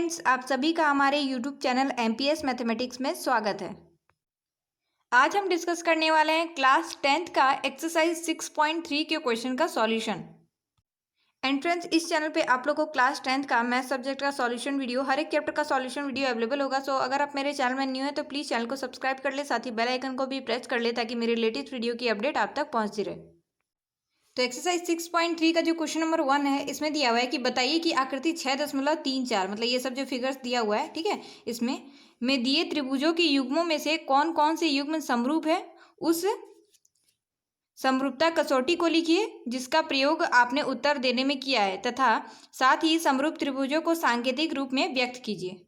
Friends, आप सभी का हमारे यूट्यूब चैनल एमपीएस मैथमेटिक्स में स्वागत है। आज हम डिस्कस करने वाले हैं क्लास 10th का एक्सरसाइज 6.3 के क्वेश्चन का सॉल्यूशन। एंड फ्रेंड्स, इस चैनल पे आप लोगों को क्लास 10th का मैथ सब्जेक्ट का सॉल्यूशन वीडियो, हर एक चैप्टर का सॉल्यूशन वीडियो अवेलेबल होगा। सो अगर आप मेरे चैनल में न्यू है तो प्लीज़ चैनल को सब्सक्राइब कर ले, साथ ही बेल आइकन को भी प्रेस कर ले ताकि मेरे लेटेस्ट वीडियो की अपडेट आप तक पहुँचती रहे। तो एक्सरसाइज 6.3 का जो क्वेश्चन नंबर 1 है, इसमें दिया हुआ है कि बताइए कि आकृति 6.34 मतलब ये सब जो फिगर्स दिया हुआ है, ठीक है, इसमें दिए त्रिभुजों के युग्मों में से कौन कौन से युग्म समरूप है, उस समरूपता कसौटी को लिखिए जिसका प्रयोग आपने उत्तर देने में किया है, तथा साथ ही समरूप त्रिभुजों को सांकेतिक रूप में व्यक्त कीजिए।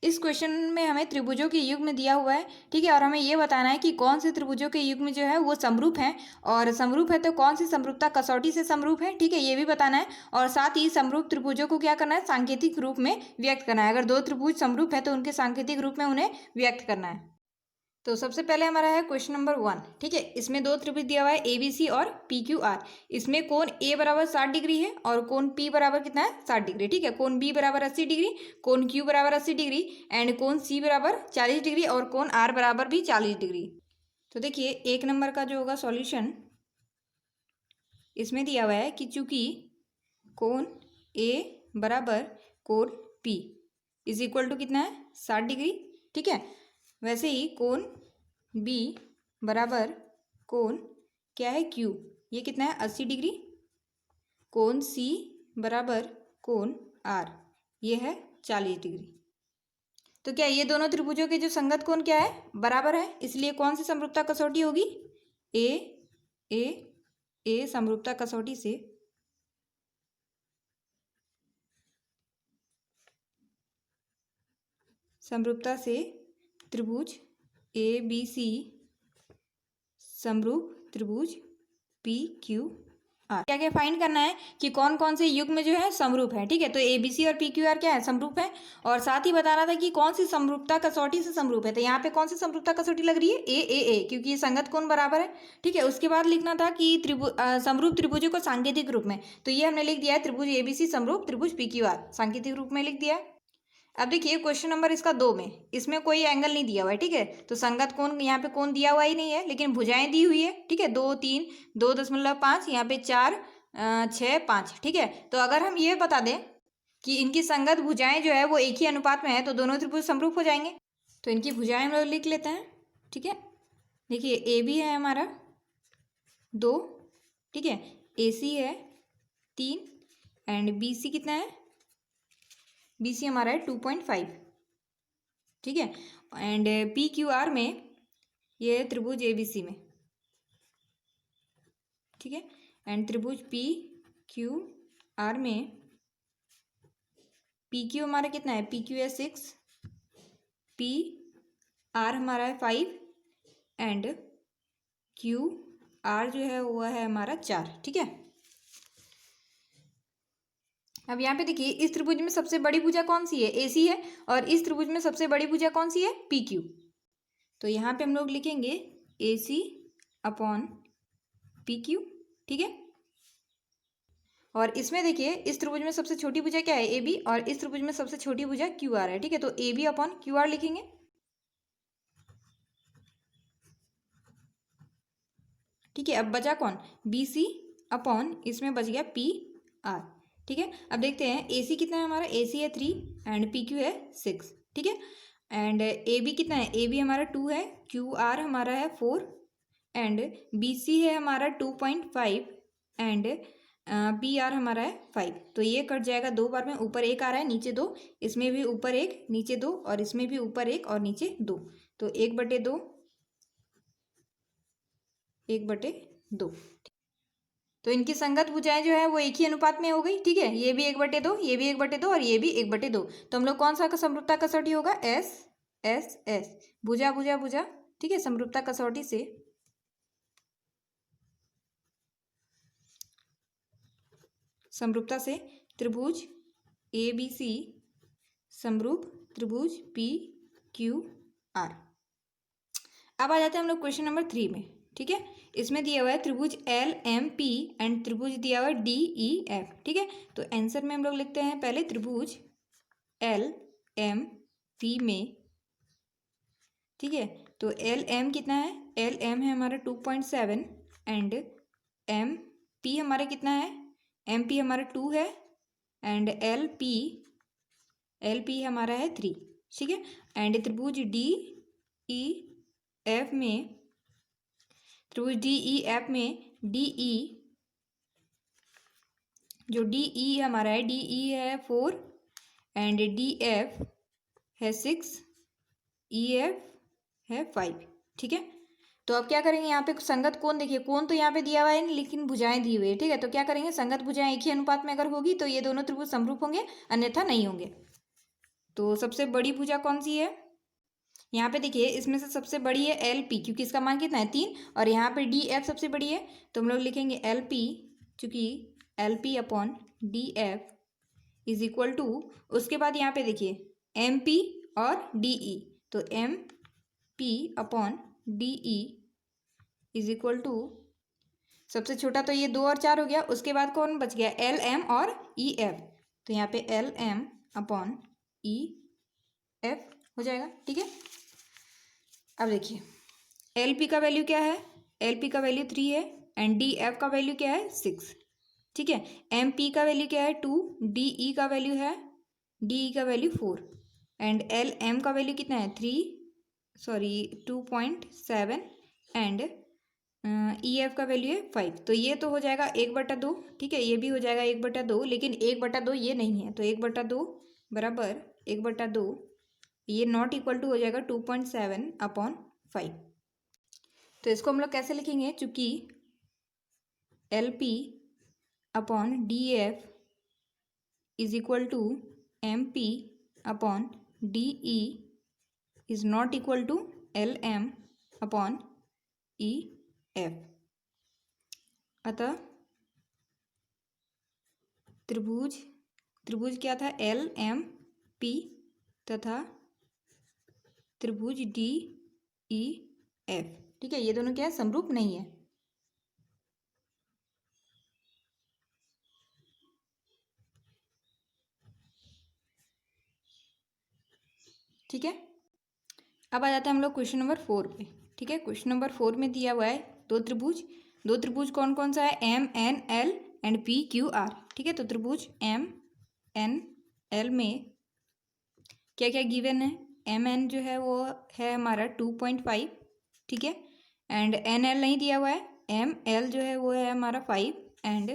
इस क्वेश्चन में हमें त्रिभुजों के युग्म दिया हुआ है, ठीक है, और हमें ये बताना है कि कौन से त्रिभुजों के युग्म जो है वो समरूप हैं, और समरूप है तो कौन सी समरूपता कसौटी से समरूप है, ठीक है, ये भी बताना है। और साथ ही समरूप त्रिभुजों को क्या करना है, सांकेतिक रूप में व्यक्त करना है। अगर दो त्रिभुज समरूप है तो उनके सांकेतिक रूप में उन्हें व्यक्त करना है। तो सबसे पहले हमारा है क्वेश्चन नंबर 1, ठीक है, इसमें दो त्रिभुज दिया हुआ है ABC और PQR। इसमें कोण A बराबर 60 डिग्री है और कोण P बराबर कितना है, 60 डिग्री, ठीक है। कोण B बराबर 80 डिग्री, कोण Q बराबर 80 डिग्री एंड कोण C बराबर 40 डिग्री और कोण R बराबर भी 40 डिग्री। तो देखिए एक नंबर का जो होगा सॉल्यूशन, इसमें दिया हुआ है कि चूंकि कोण A बराबर कोण P इज इक्वल टू कितना है, 60 डिग्री, ठीक है, वैसे ही कोण B बराबर कोण क्या है Q, ये कितना है, 80 डिग्री। कोण C बराबर कोण R, ये है 40 डिग्री। तो क्या ये दोनों त्रिभुजों के जो संगत कोण क्या है, बराबर है, इसलिए कौन सी समरूपता कसौटी होगी, ए समरूपता कसौटी से त्रिभुज ABC समरूप त्रिभुज PQR। क्या क्या फाइंड करना है कि कौन कौन से युग्म जो है समरूप है, ठीक है। तो ABC और PQR क्या है, समरूप है, और साथ ही बताना था कि कौन सी समरूपता कसौटी से समरूप है। तो यहाँ पे कौन सी समरूपता कसौटी लग रही है, A क्योंकि ये संगत कोण बराबर है, ठीक है। उसके बाद लिखना था कि समरूप त्रिभुजों को सांकेतिक रूप में, तो ये हमने लिख दिया है त्रिभुज ABC समरूप त्रिभुज PQR, सांकेतिक रूप में लिख दिया है। अब देखिए क्वेश्चन नंबर इसका 2 में, इसमें कोई एंगल नहीं दिया हुआ है, ठीक है, तो संगत कोण यहाँ पे कोण दिया हुआ ही नहीं है, लेकिन भुजाएं दी हुई है, ठीक है, 2 3 2.5, यहाँ पे 4 6 5, ठीक है। तो अगर हम ये बता दें कि इनकी संगत भुजाएं जो है वो एक ही अनुपात में है तो दोनों त्रिभुज समरूप हो जाएंगे। तो इनकी भुजाएं हम लोग लिख लेते हैं, ठीक है। देखिए AB है हमारा 2, ठीक है, AC है 3 एंड BC कितना है, BC हमारा है 2.5, ठीक है, एंड PQR में ये है त्रिभुज ABC में, ठीक है, एंड त्रिभुज PQR में PQ हमारा कितना है, PQ है 6, PR हमारा है 5 एंड QR जो है वो है हमारा 4, ठीक है। अब यहाँ पे देखिए इस त्रिभुज में सबसे बड़ी भुजा कौन सी है, AC है, और इस त्रिभुज में सबसे बड़ी भुजा कौन सी है, PQ। तो यहाँ पे हम लोग लिखेंगे AC अपॉन PQ, ठीक है। और इसमें देखिए इस त्रिभुज में सबसे छोटी भुजा क्या है, AB, और इस त्रिभुज में सबसे छोटी भुजा QR है, ठीक है। तो AB अपॉन QR लिखेंगे, ठीक है। अब बचा कौन, BC अपॉन इसमें बच गया PR, ठीक है। अब देखते हैं AC कितना है हमारा, AC है 3 एंड PQ है 6, ठीक है, एंड AB कितना है, AB हमारा 2 है, QR हमारा है 4 एंड BC है हमारा 2.5 एंड PR हमारा है 5। तो ये कट जाएगा 2 बार में, ऊपर 1 आ रहा है नीचे 2, इसमें भी ऊपर 1 नीचे 2 और इसमें भी ऊपर 1 और नीचे 2, तो 1/2 1/2। तो इनकी संगत भुजाएं जो है वो एक ही अनुपात में हो गई, ठीक है, ये भी 1/2, ये भी 1/2 और ये भी 1/2। तो हम लोग कौन सा समरूपता कसौटी होगा, S भुजा भुजा भुजा, ठीक है, समरूपता कसौटी से त्रिभुज ABC समरूप त्रिभुज PQR। अब आ जाते हैं हम लोग क्वेश्चन नंबर 3 में, ठीक है। इसमें दिया हुआ है त्रिभुज LMP एंड त्रिभुज दिया हुआ है DEF, ठीक है। तो आंसर में हम लोग लिखते हैं पहले त्रिभुज एल एम पी में, ठीक है। तो एल एम कितना है, एल एम है हमारा 2.7 एंड एम पी हमारा कितना है, एम पी हमारा 2 है एंड एल पी हमारा है 3, ठीक है। एंड त्रिभुज डी ई एफ में, त्रिभुज डी ई एफ में डी ई, जो डी ई हमारा है, डी ई है 4 एंड डी एफ है 6, ई एफ है 5, ठीक है। तो अब क्या करेंगे, यहाँ पे संगत कोण देखिए, कोण तो यहाँ पे दिया हुआ है लेकिन भुजाएं दी हुई है, ठीक है। तो क्या करेंगे, संगत भुजाएं एक ही अनुपात में अगर होगी तो ये दोनों त्रिभुज समरूप होंगे, अन्यथा नहीं होंगे। तो सबसे बड़ी भुजा कौन सी है, यहाँ पे देखिए इसमें से सबसे बड़ी है एल पी, क्योंकि इसका मान कितना है 3, और यहाँ पे डी एफ सबसे बड़ी है, तो हम लोग लिखेंगे एल पी, चूंकि L P upon D F is equal to, उसके बाद यहाँ पे देखिए एम पी और डी ई, तो M P upon D E is equal to, सबसे छोटा तो ये 2 और 4 हो गया, उसके बाद कौन बच गया, एल एम और ई एफ, तो यहाँ पे L M upon E F हो जाएगा, ठीक है। अब देखिए एल पी का वैल्यू क्या है, एल पी का वैल्यू 3 है एंड डी एफ का वैल्यू क्या है 6, ठीक है। एम पी का वैल्यू क्या है 2, डी ई का वैल्यू है, डी ई का वैल्यू 4 एंड एल एम का वैल्यू कितना है 2.7 एंड ई एफ का वैल्यू है 5। तो ये तो हो जाएगा 1/2, ठीक है, ये भी हो जाएगा 1/2, लेकिन 1/2 ये नहीं है, तो 1/2 बराबर 1/2, ये नॉट इक्वल टू हो जाएगा 2.7/5। तो इसको हम लोग कैसे लिखेंगे, चूंकि L P upon D F is equal to M P upon D E is not equal to L M upon E F. अतः त्रिभुज क्या था, एल एम पी तथा त्रिभुज डी ई एफ, ठीक है, ये दोनों क्या है, समरूप नहीं है। ठीक है, अब आ जाते हैं हम लोग क्वेश्चन नंबर 4 पे, ठीक है। क्वेश्चन नंबर 4 में दिया हुआ है दो त्रिभुज कौन कौन सा है, M N L and P Q R, ठीक है। तो त्रिभुज एम एन एल में क्या क्या गिवन है, एम एन जो है वो है हमारा 2.5, ठीक है, एंड एन एल नहीं दिया हुआ है, एम एल जो है वो है हमारा 5 एंड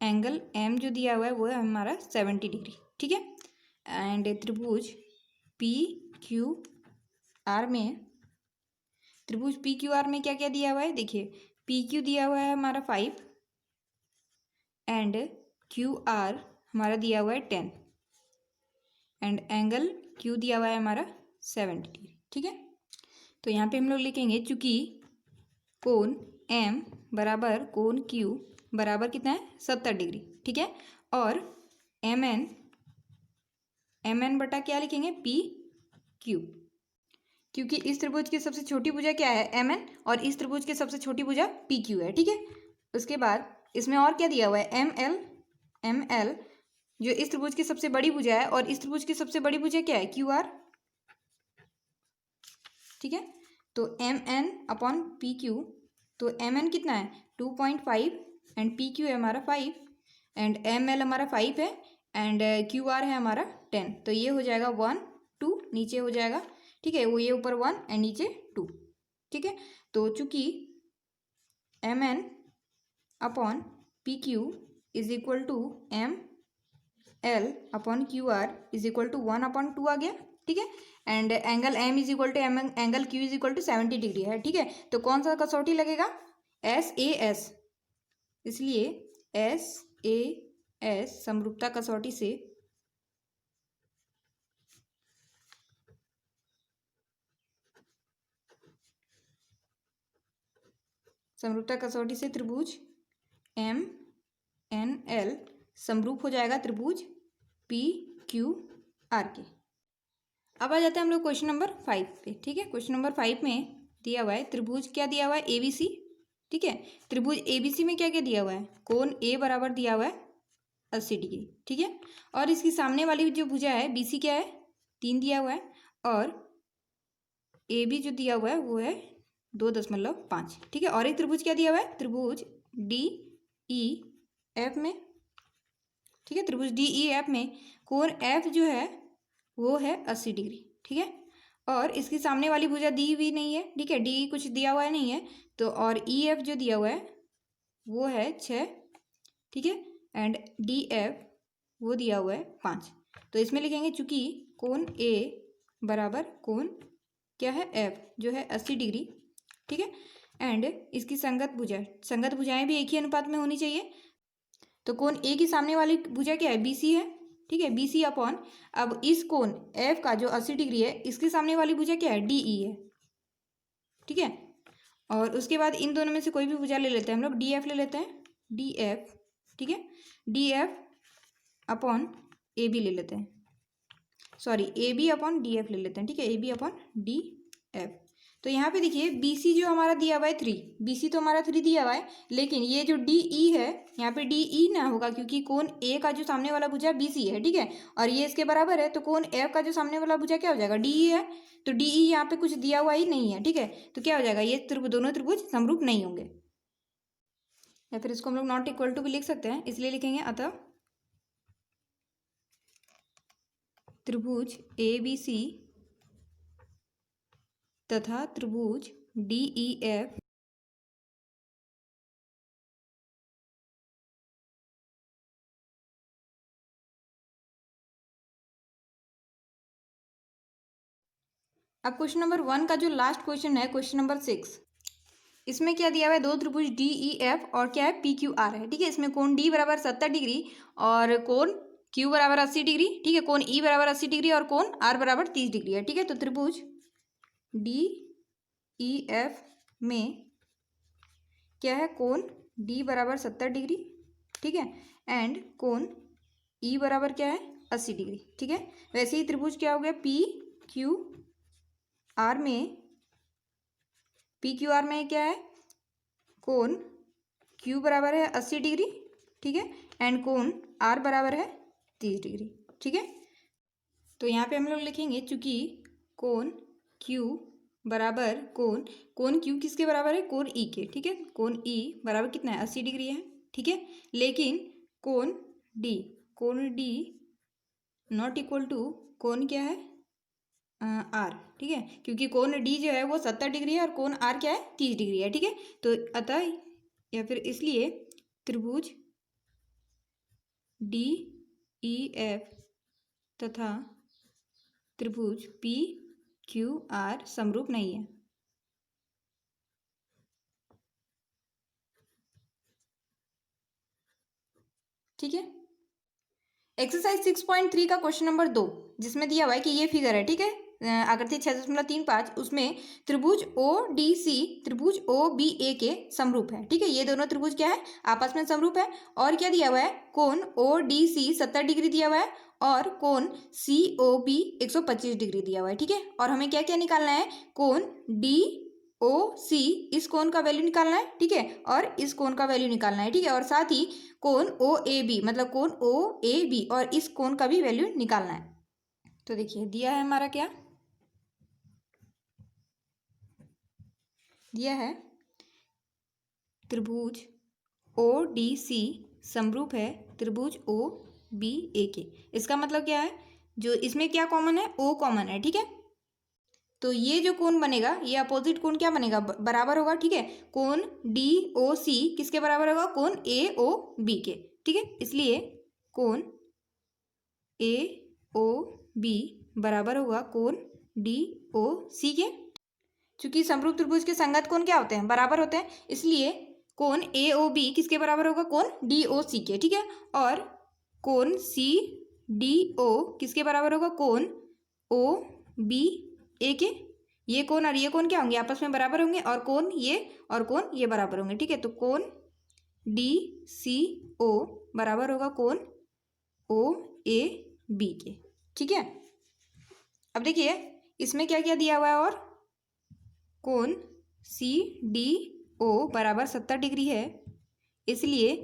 एंगल एम जो दिया हुआ है वो है हमारा 70 डिग्री, ठीक है। एंड त्रिभुज पी क्यू आर में, त्रिभुज पी क्यू आर में क्या क्या दिया हुआ है, देखिए पी क्यू दिया हुआ है हमारा 5 एंड क्यू आर हमारा दिया हुआ है 10 एंड एंगल क्यू दिया हुआ है हमारा 70 डिग्री, ठीक है। तो यहाँ पे हम लोग लिखेंगे, चूंकि कोण एम बराबर कोण क्यू बराबर कितना है 70 डिग्री, ठीक है, और एम एन बटा क्या लिखेंगे पी क्यू, क्योंकि इस त्रिभुज की सबसे छोटी भुजा क्या है एम एन और इस त्रिभुज की सबसे छोटी भुजा पी क्यू है, ठीक है। उसके बाद इसमें और क्या दिया हुआ है, एम एल जो इस त्रिभुज की सबसे बड़ी भुजा है और इस त्रिभुज की सबसे बड़ी भुजा क्या है क्यू आर, ठीक है। तो M N upon P Q, तो एम एन कितना है 2.5 एंड पी क्यू है हमारा 5 एंड एम एल हमारा 5 है एंड क्यू आर है हमारा 10, तो ये हो जाएगा 1 2 नीचे हो जाएगा, ठीक है, वो ये ऊपर 1 एंड नीचे 2, ठीक है। तो चूंकि M N upon P Q is equal to M L upon Q R is equal to 1/2 आ गया, ठीक है, and angle M is equal to angle Q is equal to 70 degree है, ठीक है। तो कौन सा कसौटी लगेगा, एस ए एस, इसलिए एस ए एस समरूपता कसौटी से त्रिभुज एम एन एल समरूप हो जाएगा त्रिभुज पी क्यू आर के। अब आ जाते हैं हम लोग क्वेश्चन नंबर 5 पे, ठीक है। क्वेश्चन नंबर 5 में दिया हुआ है त्रिभुज क्या दिया हुआ है एबीसी, ठीक है। त्रिभुज एबीसी में क्या क्या दिया हुआ है, कोण ए बराबर दिया हुआ है 80 डिग्री, ठीक है। और इसकी सामने वाली जो भुजा है BC क्या है 3 दिया हुआ है, और AB जो दिया हुआ है वो है 2.5, ठीक है। और एक त्रिभुज क्या दिया हुआ है, त्रिभुज DEF में, ठीक है, त्रिभुज DEF में कोण F जो है वो है 80 डिग्री, ठीक है। और इसकी सामने वाली भुजा दी हुई नहीं है, ठीक है, DE कुछ दिया हुआ है नहीं है तो, और EF जो दिया हुआ है वो है 6, ठीक है, एंड DF वो दिया हुआ है 5। तो इसमें लिखेंगे चूंकि कोण A बराबर कोण क्या है F जो है 80 डिग्री, ठीक है, एंड इसकी संगत भुजाएं भी एक ही अनुपात में होनी चाहिए। तो कोण A की सामने वाली भुजा क्या है BC है, ठीक है, BC अपॉन, अब इस कोण F का जो 80 डिग्री है इसके सामने वाली भुजा क्या है DE है, ठीक है। और उसके बाद इन दोनों में से कोई भी भुजा ले लेते हैं हम लोग, DF ले लेते हैं, DF, ठीक है, DF अपॉन AB ले लेते हैं, सॉरी AB अपॉन DF ले लेते हैं, ठीक है, AB अपॉन DF। तो यहाँ पे देखिए BC जो हमारा दिया हुआ है 3, BC तो हमारा 3 दिया हुआ है, लेकिन ये जो DE है यहाँ पे DE ना होगा क्योंकि कोण A का जो सामने वाला भुजा BC है, ठीक है, और ये इसके बराबर है, तो कोण F का जो सामने वाला भुजा क्या हो जाएगा DE है, तो DE यहाँ पे कुछ दिया हुआ ही नहीं है, ठीक है, तो क्या हो जाएगा ये दोनों त्रिभुज समरूप नहीं होंगे, या फिर इसको हम लोग नॉट इक्वल टू भी लिख सकते हैं, इसलिए लिखेंगे अतः त्रिभुज ABC तथा त्रिभुज DEF अब क्वेश्चन नंबर 1 का जो लास्ट क्वेश्चन है, क्वेश्चन नंबर 6, इसमें क्या दिया हुआ है, दो त्रिभुज DEF और क्या है PQR है, ठीक है। इसमें कोण D बराबर 70 डिग्री और कोण Q बराबर 80 डिग्री, ठीक है, कोण E बराबर 80 डिग्री और कोण R बराबर 30 डिग्री है, ठीक है। तो त्रिभुज DEF में क्या है, कोण D बराबर 70 डिग्री, ठीक है, एंड कोण E बराबर क्या है 80 डिग्री, ठीक है। वैसे ही त्रिभुज क्या हो गया PQR में क्या है, कोण Q बराबर है 80 डिग्री, ठीक है, एंड कोण R बराबर है 30 डिग्री, ठीक है। तो यहाँ पे हम लोग लिखेंगे चूंकि कोण Q बराबर कोण Q किसके बराबर है, कोण E के, ठीक है, कोण E बराबर कितना है 80 डिग्री है, ठीक है, लेकिन कोण D नॉट इक्वल टू कोण क्या है R, ठीक है, क्योंकि कोण D जो है वो 70 डिग्री है और कोण R क्या है 30 डिग्री है, ठीक है। तो अतः या फिर इसलिए त्रिभुज DEF तथा त्रिभुज PQR समरूप नहीं है, ठीक है। एक्सरसाइज 6.3 का क्वेश्चन नंबर 2, जिसमें दिया हुआ है कि ये फिगर है, ठीक है, आकृति 6.35, उसमें त्रिभुज ODC त्रिभुज OBA के समरूप है, ठीक है, ये दोनों त्रिभुज क्या है आपस में समरूप है। और क्या दिया हुआ है, कोण ODC 70 डिग्री दिया हुआ है और कोण COB 125 डिग्री दिया हुआ है, ठीक है। और हमें क्या क्या निकालना है, कोण DOC इस कोण का वैल्यू निकालना है, ठीक है, और इस कोण का वैल्यू निकालना है, ठीक है, और साथ ही कोण OAB मतलब कोण OAB और इस कोण का भी वैल्यू निकालना है। तो देखिए दिया है हमारा क्या दिया है, त्रिभुज ODC समरूप है त्रिभुज OBA के। इसका मतलब क्या है, जो इसमें क्या कॉमन है, O कॉमन है, ठीक है। तो ये जो कोण बनेगा ये अपोजिट कोण क्या बनेगा, बराबर होगा, ठीक है, कोण DOC किसके बराबर होगा, कोण AOB के, ठीक है, इसलिए कोण AOB बराबर होगा कोण DOC के। चूंकि समरूप त्रिभुज के संगत कोण क्या होते हैं, बराबर होते हैं, इसलिए कोण AOB किसके बराबर होगा, कोण DOC के, ठीक है। और कोण CDO किसके बराबर होगा, कोण OBA के। ये कोण और ये कोण क्या होंगे, आपस में बराबर होंगे, और कोण ये बराबर होंगे, ठीक है। तो कोण DCO बराबर होगा कोण OAB के, ठीक है। अब देखिए इसमें क्या क्या दिया हुआ है, और कोण CDO बराबर 70 डिग्री है, इसलिए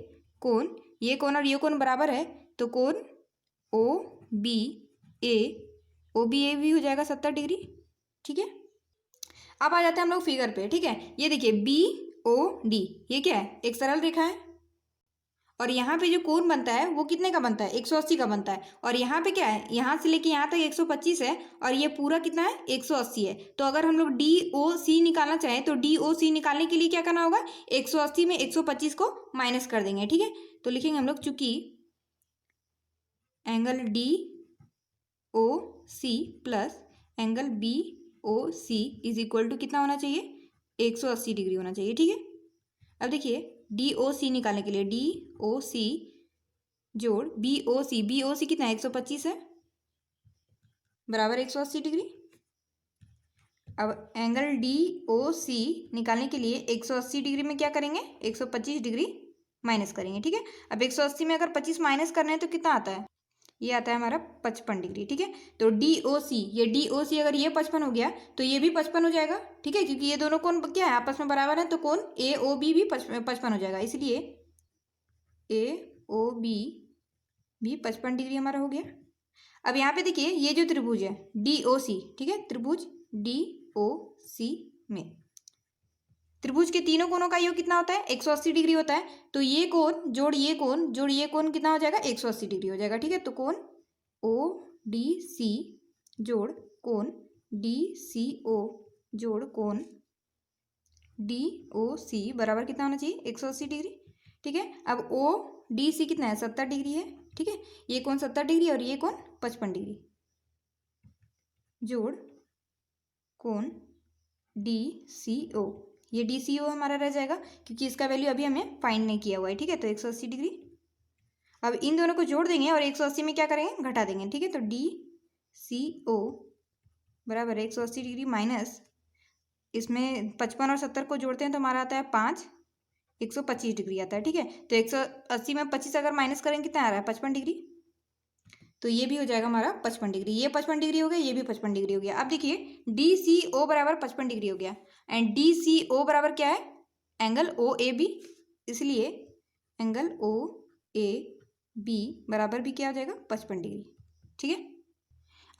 कोण ये कोण और ये कोण बराबर है, तो कोण ओ बी ए भी हो जाएगा 70 डिग्री। ठीक है, अब आ जाते हैं हम लोग फिगर पे। ठीक है, ये देखिए बी ओ डी, ये क्या है, एक सरल रेखा है और यहाँ पे जो कोण बनता है वो कितने का बनता है, 180 का बनता है। और यहाँ पे क्या है, यहाँ से लेके यहाँ तक 125 है और ये पूरा कितना है, 180 है। तो अगर हम लोग डी ओ सी निकालना चाहें तो डी ओ सी निकालने के लिए क्या करना होगा, 180 में 125 को माइनस कर देंगे। ठीक है, तो लिखेंगे हम लोग, चूंकि angle D O C plus angle B O C is equal to कितना होना चाहिए, 180 डिग्री होना चाहिए। ठीक है, अब देखिए डी ओ सी निकालने के लिए डी ओ सी जोड़ बी ओ सी कितना है, 125 है, बराबर 180 डिग्री। अब एंगल डी ओ सी निकालने के लिए 180 डिग्री में क्या करेंगे, 125 डिग्री माइनस करेंगे। ठीक है, अब 180 में अगर 25 माइनस करना है तो कितना आता है, ये आता है हमारा 55 डिग्री। ठीक है, तो डी ओ सी, ये डी ओ सी अगर ये 55 हो गया तो ये भी 55 हो जाएगा। ठीक है, क्योंकि ये दोनों कोण क्या है, आपस में बराबर है, तो कोण ए ओ बी भी 55 हो जाएगा, इसलिए ए ओ बी भी 55 डिग्री हमारा हो गया। अब यहाँ पे देखिए ये जो त्रिभुज है डी ओ सी, ठीक है, त्रिभुज डी ओ सी में त्रिभुज के तीनों कोणों का योग कितना होता है, 180 डिग्री होता है। तो ये कोण जोड़ ये कोण जोड़ ये कोण कितना हो जाएगा, 180 डिग्री हो जाएगा। ठीक है, तो कोण ओ डी सी जोड़ कोण डी सी ओ जोड़ कोण डी ओ सी बराबर कितना होना चाहिए, 180 डिग्री। ठीक है, अब ओ डी सी कितना है, 70 डिग्री है। ठीक है, ये कोण 70 डिग्री और ये कोण 55 डिग्री जोड़ कोण डी सी ओ, ये डी सी ओ हमारा रह जाएगा क्योंकि इसका वैल्यू अभी हमें फाइंड नहीं किया हुआ है। ठीक है, तो 180 डिग्री। अब इन दोनों को जोड़ देंगे और 180 में क्या करेंगे, घटा देंगे। ठीक है, तो डी सी ओ बराबर 180 डिग्री माइनस, इसमें 55 और 70 को जोड़ते हैं तो हमारा आता है 5, 125 डिग्री आता है। ठीक है, तो 180 में 25 अगर माइनस करेंगे कितना आ रहा है, 55 डिग्री। तो ये भी हो जाएगा हमारा 55 डिग्री, ये 55 डिग्री हो गया, ये भी 55 डिग्री हो गया। अब देखिए डी सी ओ बराबर 55 डिग्री हो गया एंड डी सी ओ बराबर क्या है, एंगल ओ ए बी, इसलिए एंगल ओ ए बी बराबर भी क्या हो जाएगा, 55 डिग्री। ठीक है,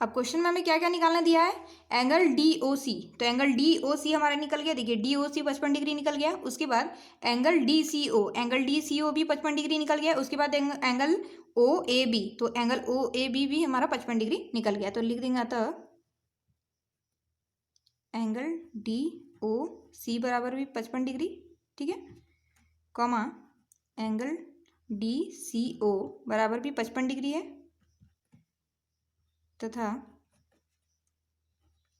अब क्वेश्चन में हमें क्या क्या निकालना दिया है, एंगल डी ओ सी, तो एंगल डी ओ सी हमारा निकल गया। देखिए डी ओ सी 55 डिग्री निकल गया। उसके बाद एंगल डी सी ओ भी 55 डिग्री निकल गया। उसके बाद एंगल ओ ए बी, तो एंगल ओ ए बी भी हमारा 55 डिग्री निकल गया। तो लिख देंगे अतः एंगल डी ओ सी बराबर भी 55 डिग्री। ठीक है, कॉमा एंगल डी सी ओ बराबर भी 55 डिग्री है तथा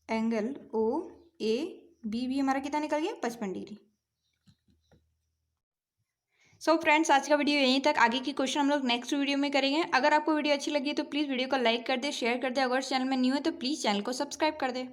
एंगल ओ ए बी भी हमारा कितना निकल गया, 55 डिग्री। सो फ्रेंड्स, आज का वीडियो यहीं तक। आगे की क्वेश्चन हम लोग नेक्स्ट वीडियो में करेंगे। अगर आपको वीडियो अच्छी लगी है तो प्लीज़ वीडियो को लाइक कर दे, शेयर कर दे। अगर चैनल में न्यू है तो प्लीज़ चैनल को सब्सक्राइब कर दे।